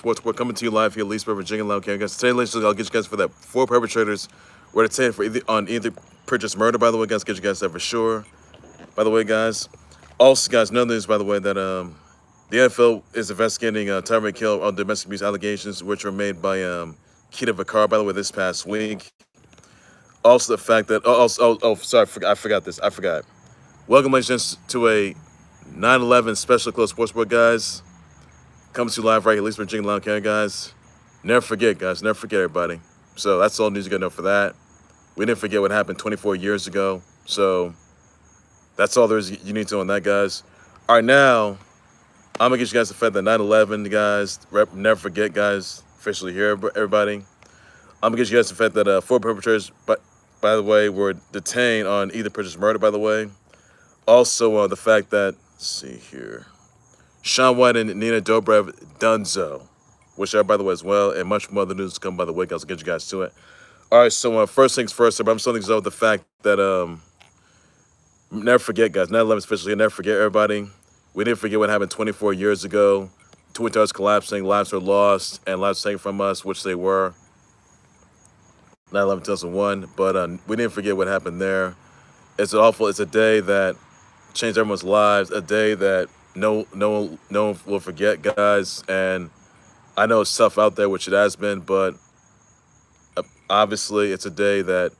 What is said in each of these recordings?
Sports. We're coming to you live here, Leesburg, Virginia. Okay, guys. Today, ladies and gentlemen, I'll get you guys for that 4 perpetrators were detained for either Pritchard's murder. By the way, guys, get you guys that for sure. By the way, guys. Also, guys, no news. By the way, that the NFL is investigating Tyreek Hill on domestic abuse allegations, which were made by Keeta Vacarro. By the way, this past week. Also, the fact that sorry, I forgot this. I forgot. Welcome, ladies and gents, to a 9/11 special close sports board, guys. Coming to you live right here, at least Virginia Lounge County, guys. Never forget, guys. Never forget, everybody. So that's all news you got to know for that. We didn't forget what happened 24 years ago. So that's all there is you need to know on that, guys. All right, now I'm gonna get you guys the fact that 9/11, guys. Never forget, guys. Officially here, everybody. I'm gonna get you guys the fact that 4 perpetrators, by the way, were detained on either Pritchard's murder. By the way, also the fact that let's see here. Shaun and Nader Dobrev Dunzo, which are, by the way, as well, and much more other news to come, by the way. I'll get you guys to it. All right, so first things first, I'm starting to the fact that, never forget, guys, 9/11 officially, never forget, everybody. We didn't forget what happened 24 years ago. Twin Towers collapsing, lives were lost, and lives taken from us, which they were. 9/11 2001, but we didn't forget what happened there. It's awful. It's a day that changed everyone's lives, a day that no one will forget, guys. And I know it's tough out there, which it has been, but obviously it's a day that,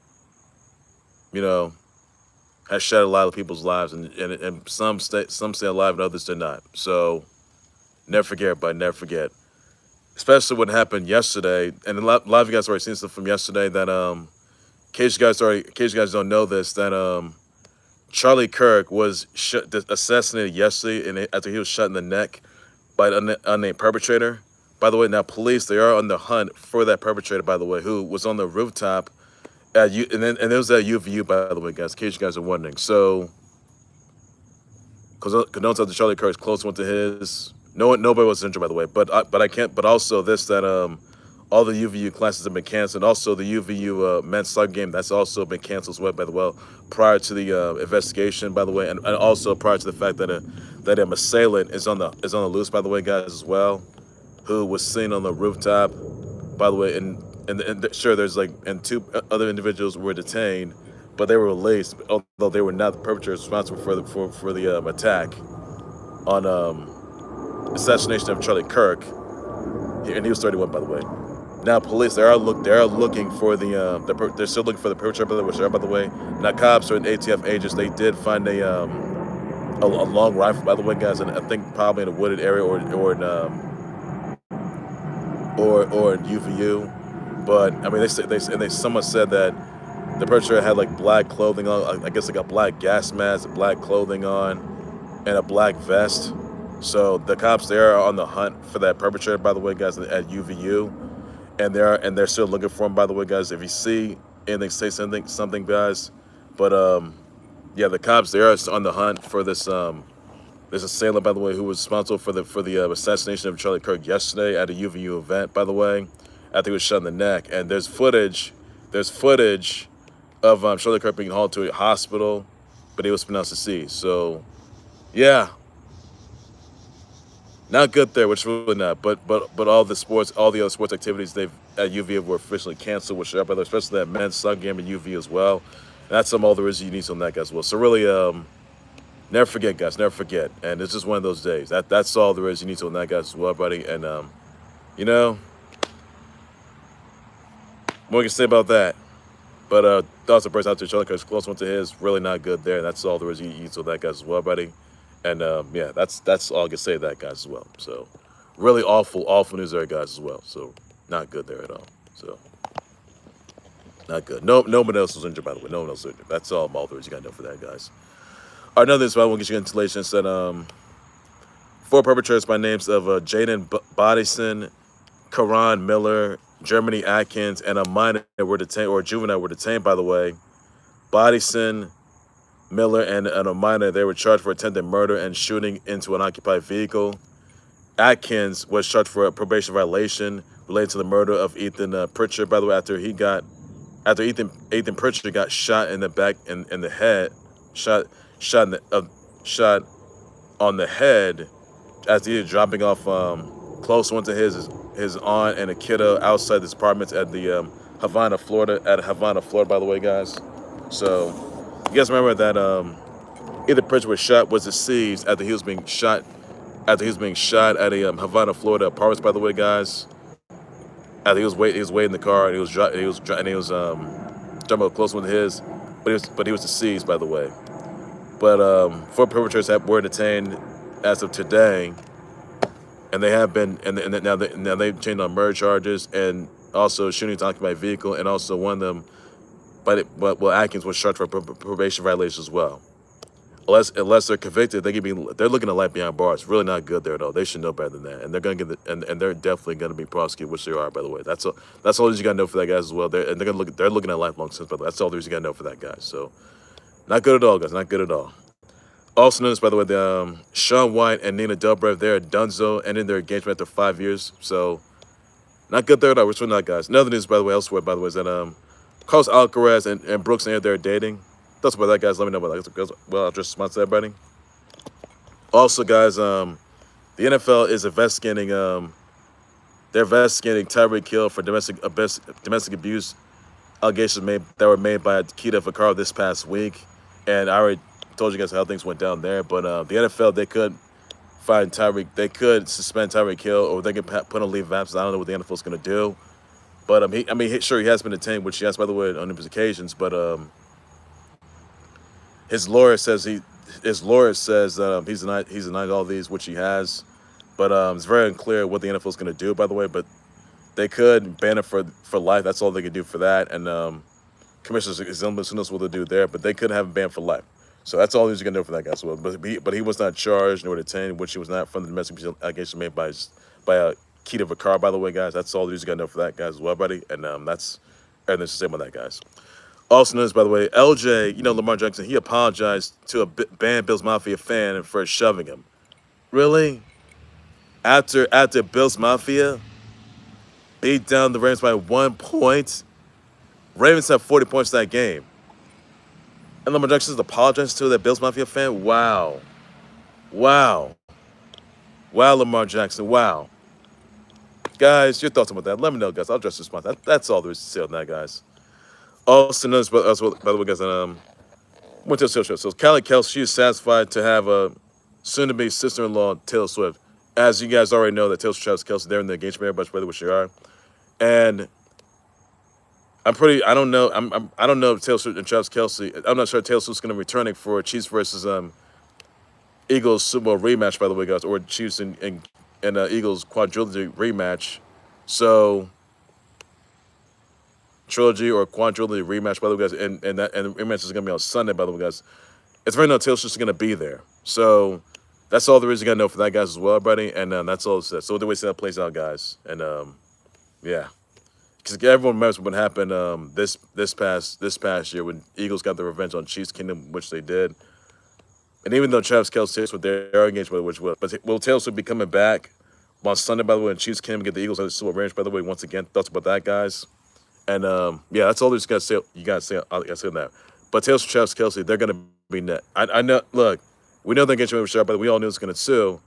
has shed a lot of people's lives, and some stay alive and others did not. So never forget, everybody, never forget. Especially what happened yesterday, and a lot of you guys already seen stuff from yesterday that, in case you guys don't know this, that Charlie Kirk was assassinated yesterday after he was shot in the neck by an unnamed perpetrator. By the way, now police, they are on the hunt for that perpetrator, by the way, who was on the rooftop and it was at UVU, by the way, guys, in case you guys are wondering. So, because no to Charlie Kirk's close one to his. Nobody was injured, by the way, but also this, that all the UVU classes have been canceled. Also, the UVU men's soccer game, that's also been canceled as well, by the way, prior to the investigation, by the way, and also prior to the fact that an assailant is on the loose, by the way, guys, as well, who was seen on the rooftop, by the way, and sure, there's and 2 other individuals were detained, but they were released, although they were not the perpetrators responsible for the attack on assassination of Charlie Kirk, and he was 31, by the way. Now, police, they are looking for they're still looking for the perpetrator, which are, by the way. Now, cops or ATF agents, they did find a long rifle, by the way, guys, and I think probably in a wooded area or in UVU. But I mean, someone said that the perpetrator had black clothing on, I guess a black gas mask, black clothing on, and a black vest. So the cops, they are on the hunt for that perpetrator, by the way, guys, at UVU. And they're still looking for him, by the way, guys. If you see anything, say something, guys. But yeah, the cops, they are on the hunt for this assailant, by the way, who was responsible for the assassination of Charlie Kirk yesterday at a UVU event, by the way, after he was shot in the neck. And there's footage of Charlie Kirk being hauled to a hospital, but he was pronounced deceased. So yeah. Not good there, which really not. But all the other sports activities at UV were officially canceled, which are up, especially that men's soccer game at UV as well. And that's all there is you need on that, guys, as well. So really, never forget, guys, never forget. And it's just one of those days. That's all there is you need on that, guys, as well, buddy. And what we can say about that. But thoughts and prayers out to Charlie Kirk's close one to his, really not good there. That's all there is you need on that, guys, as well, buddy. And yeah, that's all I can say to that, guys, as well. So really awful news there, guys, as well. So not good there at all. So not good. Nobody else was injured, by the way. No one else was injured. That's all there is you got to know for that, guys. All right, another thing, I won't get you into later. Said 4 perpetrators by names of Jayden Bodison, Caron Miller, Germany Atkins, and a minor were detained, or a juvenile were detained, by the way. Bodison, Miller, and a minor, they were charged for attempted murder and shooting into an occupied vehicle. Atkins was charged for a probation violation related to the murder of Ethan Pritchard, by the way, after Ethan Pritchard got shot in the back in the head, shot on the head as he was dropping off close one to his his aunt and a kiddo outside this apartment at the Havana, Florida. At Havana, Florida, by the way, guys. So you guys remember that Ethan Pritchard was deceased after he was being shot at a Havana, Florida apartments. By the way, guys. After he was waiting in the car and he was driving close with his, but he was deceased, by the way. But four perpetrators were detained as of today, and they have been, and now they've changed on murder charges and also shooting to occupy vehicle, and also one of them, but Atkins was charged for probation violations as well. Unless they're convicted, they're looking at life behind bars. Really not good there at all. They should know better than that, and they're gonna get and they're definitely gonna be prosecuted, which they are, by the way. That's all. That's all you gotta know for that, guys, as well. They're looking at lifelong sentence, by the way. That's all you gotta know for that, guys. So, not good at all, guys. Not good at all. Also noticed, by the way, the Shaun and Nader Dobrev, they're at Dunzo, ending their engagement after 5 years. So, not good there at all. Which one not, guys? Another news, by the way, elsewhere, by the way, is that Carlos Alcaraz and Brooks and they're dating. Thoughts about that, guys? Let me know about that. Well, I'll just respond to everybody. Also, guys, the NFL is investigating. They're investigating Tyreek Hill for domestic abuse allegations that were made by Keeta Vacarro this past week, and I already told you guys how things went down there. But the NFL, they could suspend Tyreek Hill, or they could put on leave of absence. I don't know what the NFL is going to do. But sure, he has been detained, which he has, by the way, on numerous occasions. But his lawyer says he's denied all these, which he has. But it's very unclear what the NFL is going to do, by the way. But they could ban it for life. That's all they could do for that. And commissioners who knows what they'll do there. But they could have him banned for life. So that's all he's going to do for that guy as well. But he was not charged nor detained, which he was not, from the domestic allegation made by Keeta Vacarro, by the way, guys. That's all he's going to know for that, guys, as well, buddy. And that's everything to say about that, guys. Also noticed, by the way, LJ, Lamar Jackson, he apologized to a banned Bills Mafia fan for shoving him. Really? After Bills Mafia beat down the Ravens by 1 point, Ravens have 40 points in that game. And Lamar Jackson apologized to that Bills Mafia fan? Wow. Wow, Lamar Jackson, wow. Guys, your thoughts about that? Let me know, guys. I'll address this response. That's all there is to say on that, guys. Also noticed, by the way, guys, went to the show. So Callie Kelsey, she is satisfied to have a soon-to-be sister-in-law, Taylor Swift. As you guys already know, that Taylor Swift, Kelsey, they're in the engagement area, but which they are. And I don't know if Taylor Swift and Travis Kelsey, I'm not sure if Taylor Swift's going to be returning for Chiefs versus Eagles Super Bowl rematch, by the way, guys, or Chiefs and Eagles quadrilogy rematch. So, trilogy or quadrilogy rematch, by the way, guys, and the rematch is going to be on Sunday, by the way, guys. It's very known Taylor Swift's going to be there. So, that's all there is you got to know for that, guys, as well, buddy. And that's all it says. So, the way that plays out, guys. And, yeah. Because everyone remembers what happened this past year when Eagles got the revenge on Chiefs Kingdom, which they did. And even though Travis Kelce with their engagement, which will, but will Taylor Swift be coming back on Sunday, by the way, and Chiefs Kingdom get the Eagles on the Super Bowl range, by the way. Once again, thoughts about that, guys. And yeah, that's all there's got to say. You got to say on that. But Taylor Swift, Travis Kelce, they're gonna be net. I know. Look, we know they're engagement with Sharp, but we all knew it's gonna sue.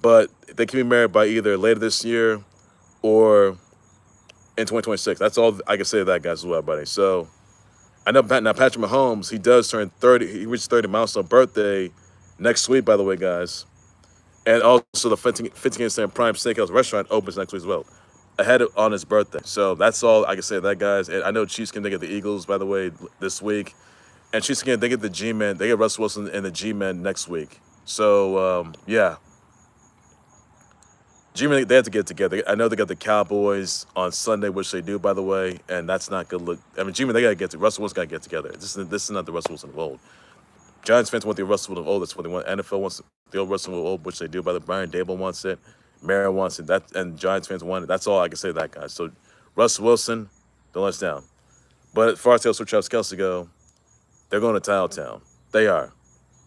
But they can be married by either later this year or in 2026. That's all I can say to that, guys, as well, buddy. So I know now Patrick Mahomes, he does turn 30. He reached 30 milestone birthday next week, by the way, guys. And also the 15 cent Prime Steakhouse restaurant opens next week as well, ahead on his birthday. So that's all I can say to that, guys. And I know Chiefs can get the Eagles, by the way, this week. And Chiefs can they get the G-Men. They get Russell Wilson and the G-Men next week. So, yeah. G-Men, they have to get together. I know they got the Cowboys on Sunday, which they do, by the way, and that's not good look. I mean, G-Men, they got to get to Russell Wilson got to get together. This is not the Russell Wilson of old. Giants fans want the Russell Wilson of old. That's what they want. NFL wants the old Russell Wilson of old, which they do. By the Brian Dable wants it. Mara wants it. That and Giants fans want it. That's all I can say to that, guys. So Russell Wilson, don't let us down. But as far as Taylor Swift, Travis Kelce go, they're going to Town. They are.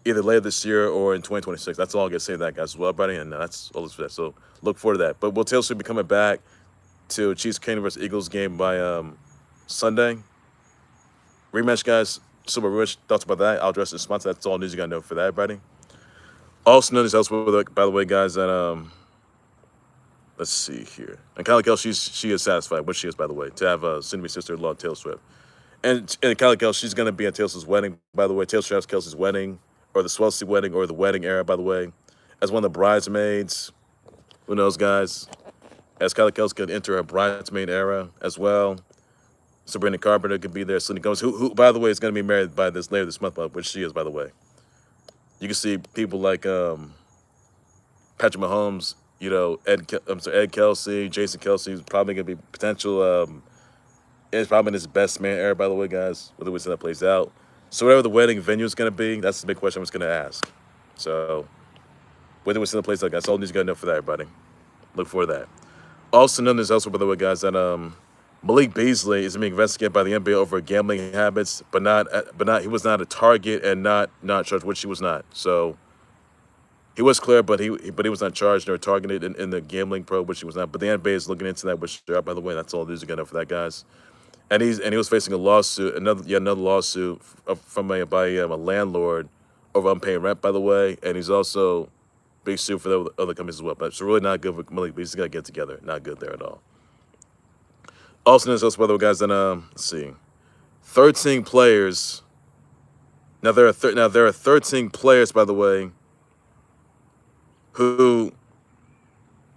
Either later this year or in 2026. That's all I can say to that, guys, as well, buddy. And that's all for that. So look forward to that. But will Taylor Swift be coming back to Chiefs Kingdom versus Eagles game by Sunday? Rematch, guys. Super Rich, thoughts about that? I'll address the sponsor. That's all news you got to know for that, buddy. Also, notice elsewhere, by the way, guys, that let's see here. And Kylie Kell, she is satisfied, which she is, by the way, to have a soon-to-be sister-in-law, Taylor Swift. And Kylie Kell, she's going to be at Taylor Swift's wedding, by the way. Taylor Swift's Kelsey's wedding, or the Swelsey wedding, or the wedding era, by the way. As one of the bridesmaids. Who knows, guys? As Kylie Kell's going to enter her bridesmaid era as well. Sabrina Carpenter could be there. Selena Gomez, who by the way, is going to be married by this later this month, which she is, by the way. You can see people like Patrick Mahomes, you know, Ed Kelsey, Jason Kelsey is probably going to be potential. It's probably in his best man era, by the way, guys. Whether we see that plays out. So whatever the wedding venue is going to be, that's the big question I was going to ask. So whether we see that plays out, guys, all needs to go know for that, everybody. Look for that. Also, none of this elsewhere, by the way, guys, that Malik Beasley is being investigated by the NBA over gambling habits, but he was not a target and not charged, which he was not. So he was clear, but he was not charged or targeted in the gambling probe, which he was not. But the NBA is looking into that, which they are, by the way. That's all news are know for that, guys. And he was facing a lawsuit, another lawsuit from a landlord over unpaid rent, by the way. And he's also being sued for the other companies as well. But it's really not good for Malik Beasley. He's got to get together. Not good there at all. Also, there's also, by the way, guys, then let's see, 13 players. Now there are 13 players, by the way, who,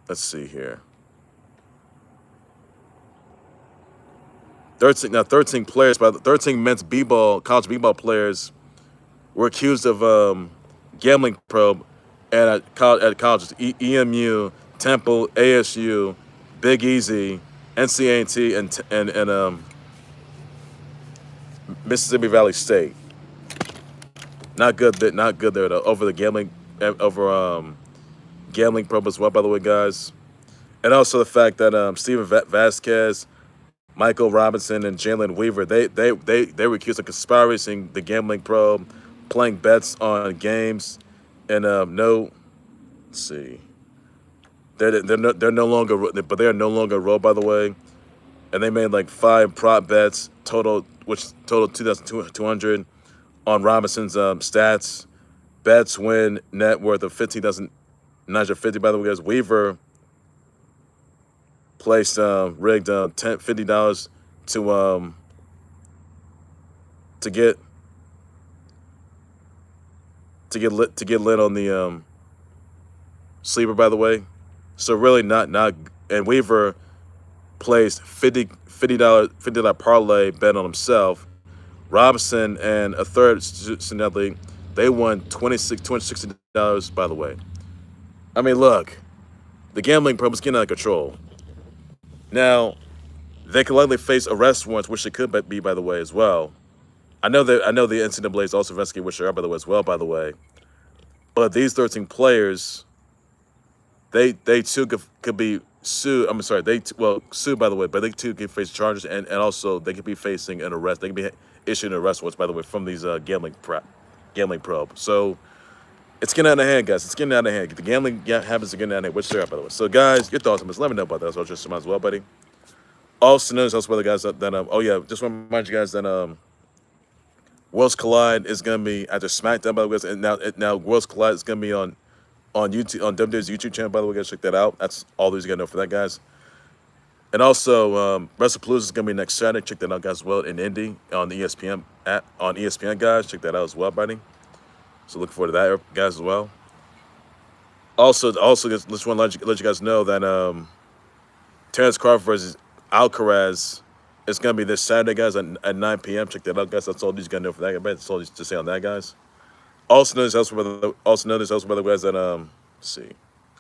let's see here. 13 players, 13 men's college b-ball players were accused of gambling probe at colleges, EMU, Temple, ASU, Big Easy, NC&T, and Mississippi Valley State. Not good there though. Over the gambling probe as well, by the way, guys. And also the fact that Steven Vasquez, Michael Robinson, and Jalen Weaver, they were accused of conspiring the gambling probe, playing bets on games, and let's see. They're no longer, but they are no longer enrolled, by the way. And they made like 5 prop bets which totaled 2,200 on Robinson's stats. Bets win net worth of 15,950. By the way, guys, Weaver placed rigged $50 to get lit on the sleeper, by the way. So really not and Weaver placed $50 parlay bet on himself. Robinson and a third student, they won $260, by the way. I mean, look, the gambling probe is getting out of control. Now, they could likely face arrest warrants, which they could be, by the way, as well. I know the NCAA is also investigating, which they are, by the way, as well, by the way. But these 13 players, they too could be sued. I'm sorry, sued, by the way, but they too could face charges, and also they could be facing an arrest. They could be issued an arrest warrants, by the way, from these gambling probe. So it's getting out of hand, guys. It's getting out of hand. The gambling habits are getting out of hand, which they are, by the way. So, guys, your thoughts on this? Let me know about that. So, just as well, buddy. Also, notice also, by the guys that oh yeah, just want to remind you guys that Worlds Collide is gonna be after SmackDown, by the way, and now Worlds Collide is gonna be on YouTube, on WWE's YouTube channel, by the way, guys. Check that out. That's all these you gotta know for that, guys. And also, WrestlePalooza is gonna be next Saturday. Check that out, guys, as well, in Indy on the ESPN, guys. Check that out as well, buddy. So look forward to that, guys, as well. Also, just want to let you guys know that Terrence Crawford versus Alcaraz is gonna be this Saturday, guys, at 9 p.m. Check that out, guys. That's all these gotta know for that. That's all to say on that, guys. Also notice by the guys that let's see.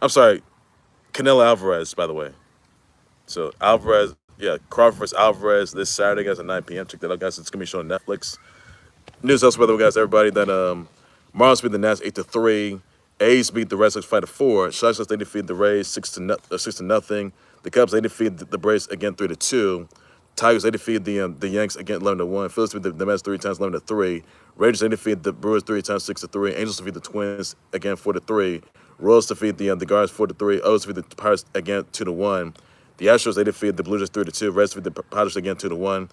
I'm sorry, Canelo Alvarez, by the way. So Alvarez, Crawford versus Alvarez this Saturday, guys, at 9 p.m. Check that out, guys. It's gonna be shown on Netflix. News also, by the way, guys, everybody, that Marlins beat the Nats 8-3. A's beat the Red Sox 5-4. Sox, they defeated the Rays 6-0. The Cubs, they defeated the Braves again 3-2. Tigers, they defeated the Yanks again 11-1. Phillies defeated the Mets 3 times 11-3. Rangers, they defeated the Brewers 3 times 6-3. Angels defeated the Twins again 4-3. Royals defeated the Guardians 4-3. O's defeated the Pirates again 2-1. The Astros, they defeated the Blue Jays 3-2. Reds defeated the Padres again 2-1.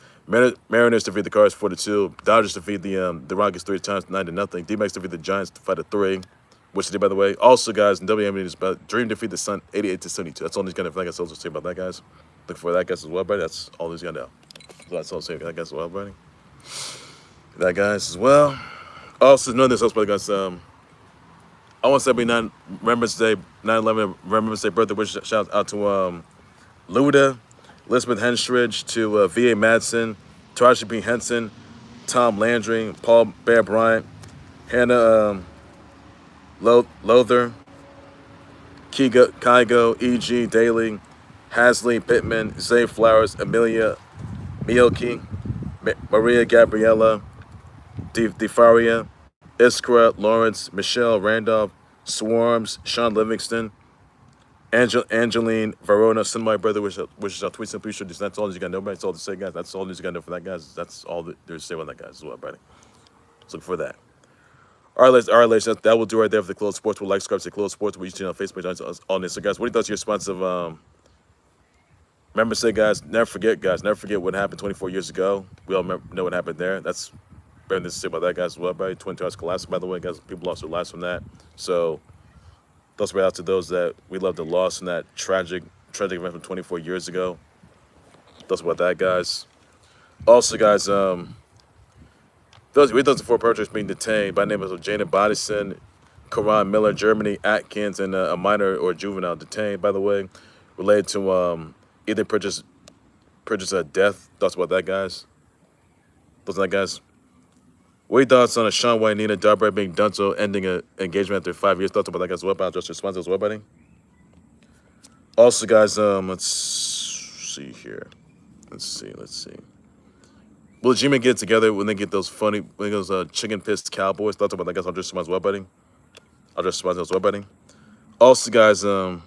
Mariners defeated the Cardinals 4-2. Dodgers defeated the Rockies 3 times 9-0. D-backs defeated the Giants 5-3. which they did, by the way. Also, guys, in WNBA, Dream defeat the Sun 88-72. That's all he's going to I guess I'll say about that, guys. Look for that, guys, as well, buddy. That's all he's going to know. So that's all I'll say about that, guys, as well, buddy. That, guys, as well. Also, none of this else, but guys, I want to say happy Remembrance Day, 9/11 Remembrance Day birthday wish. Shout out to Luda, Elizabeth Henstridge, to V.A. Madsen, Taraji P. Henson, Tom Landry, Paul Bear Bryant, Hannah Lother, Kygo, E.G. Daly, Hasley Pittman, Zay Flowers, Amelia Mielke, Maria Gabriella, DeFaria, Iskra, Lawrence, Michelle Randolph, Swarms, Sean Livingston, Angeline Verona, send my brother, which is tweet simply sure. That's all you got to know, buddy. That's all to say, guys. That's all you got to know for that, guys. That's all there's to say about that, guys, as well, buddy. So look for that. All right, ladies, that will do right there for the Close Sports. We'll like, subscribe to the Close Sports. We'll see on Facebook, on this. So, guys, what do you thought your response of, remember, say, guys, never forget what happened 24 years ago. We all know what happened there. That's better than to say about that, guys, as well, buddy. Twin Towers collapsed, by the way, guys. People lost their lives from that. So, thoughts right out to those that we love the loss in that tragic event from 24 years ago. Thoughts about that, guys. Also, guys, those 4 perpetrators being detained by the name of Jayden Bodison, Caron Miller, Germany, Atkins, and a minor or juvenile detained, by the way, related to Ethan Pritchard's death. Thoughts about that, guys? Thoughts on that, guys? What are your thoughts on a Shaun White, Nina Dobrev being Dunzo ending an engagement after 5 years? Thoughts about that, guys? What about just response as well, buddy? Also, guys, let's see here. Let's see. Will G-Man get together when they get those chicken pissed Cowboys? Thoughts about that, guys? I'll just respond as well, buddy. Also, guys, what are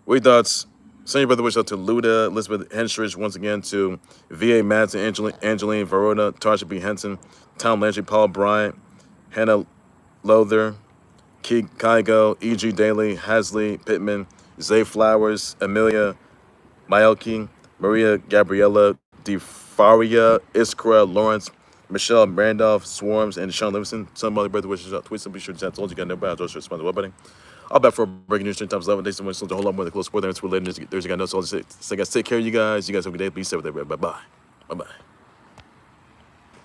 your thoughts? Send your brother wish out to Luda, Elizabeth Henstridge, once again, to V.A. Madsen, Angeline Verona, Tasha B. Henson, Tom Landry, Paul Bryant, Hannah Lother, Kygo, E.G. Daly, Hasley Pittman, Zay Flowers, Amelia Mielke, Maria Gabriella, DeFaria, Iskra, Lawrence, Michelle Randolph, Swarms, and Sean Livingston. Some other brother wishes out. Tweet simply sure that's all you got to know about. I'll just respond to what, buddy. I'll bet for breaking news 10 times 11 days. Someone a whole lot more than Close Sport. That's related. There's you got no. So I'll just say, guys, take care of you guys. You guys have a good day. Be safe with everybody. Bye bye.